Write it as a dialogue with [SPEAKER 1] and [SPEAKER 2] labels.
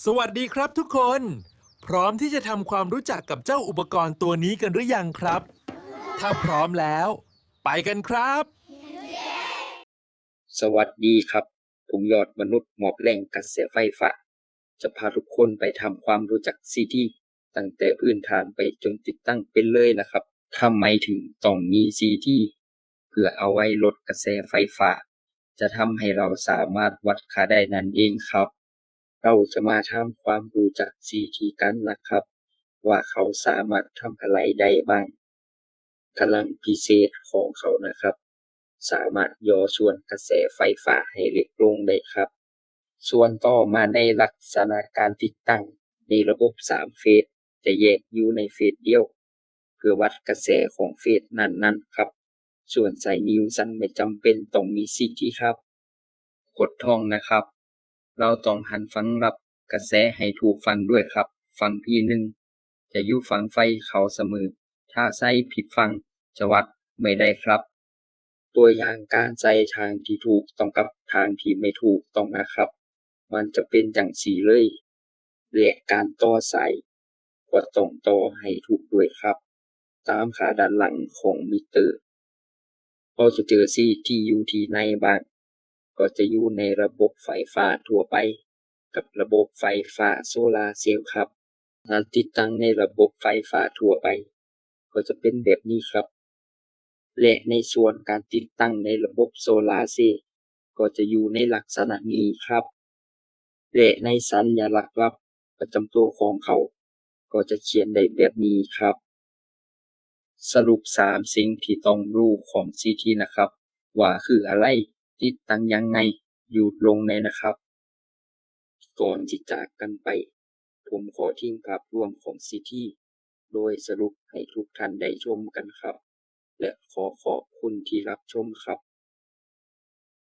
[SPEAKER 1] สวัสดีครับทุกคน พร้อมที่จะทำความรู้จักกับเจ้าอุปกรณ์ตัวนี้กันหรือยังครับ ถ้าพร้อมแล้ว ไปกันครับ
[SPEAKER 2] สวัสดีครับผมยอดมนุษย์หมอบแรงกระแสไฟฟ้าจะพาทุกคนไปทำความรู้จักซีทีตั้งแต่พื้นฐานไปจนติดตั้งเป็นเลยนะครับทำไมถึงต้องมีซีทีเพื่อเอาไว้ลดกระแสไฟฟ้าจะทำให้เราสามารถวัดค่าได้นั่นเองครับเราจะมาทำความรู้จักซีทีกันนะครับว่าเขาสามารถทำอะไรได้บ้างพลังพิเศษของเขานะครับสามารถย่อส่วนกระแสไฟฟ้าให้เล็กลงได้ครับส่วนต่อมาในลักษณะการติดตั้งในระบบ3เฟสจะแยกอยู่ในเฟสเดียวเพื่อวัดกระแสของเฟสนั้นๆครับส่วนสายนิวสั้นไม่จำเป็นต้องมีสิ่งที่ครับกดท่องนะครับเราต้องหันฝั่งรับกระแสให้ถูกฝั่งด้วยครับฝั่งที่1จะอยู่ฝั่งไฟเขาเสมอถ้าใส่ผิดฝั่งจะวัดไม่ได้ครับตัวอย่างการใส่ทางที่ถูกต้องกับทางที่ไม่ถูกต้องนะครับมันจะเป็นจังซี่เลยและการต่อสายก็ต้องต่อให้ถูกด้วยครับตามค่าด้านหลังของมิเตอร์เราจะเจอซี่ที่อยู่ที่ในบ้านก็จะอยู่ในระบบไฟฟ้าทั่วไปกับระบบไฟฟ้าโซลาร์เซลล์ครับการติดตั้งในระบบไฟฟ้าทั่วไปก็จะเป็นแบบนี้ครับและในส่วนการติดตั้งในระบบโซลาร์เซลล์ก็จะอยู่ในลักษณะนี้ครับและในสัญลักษณ์ลับประจำตัวของเขาก็จะเขียนได้แบบนี้ครับสรุป3สิ่งที่ต้องรู้ของ CT นะครับว่าคืออะไรติดตั้งยังไงอยู่ลงในนะครับก่อนที่จากกันไปผมขอทิ้งภาพรวมของ CT โดยสรุปให้ทุกท่านได้ชมกันครับและขอขอบคุณที่รับชมครับ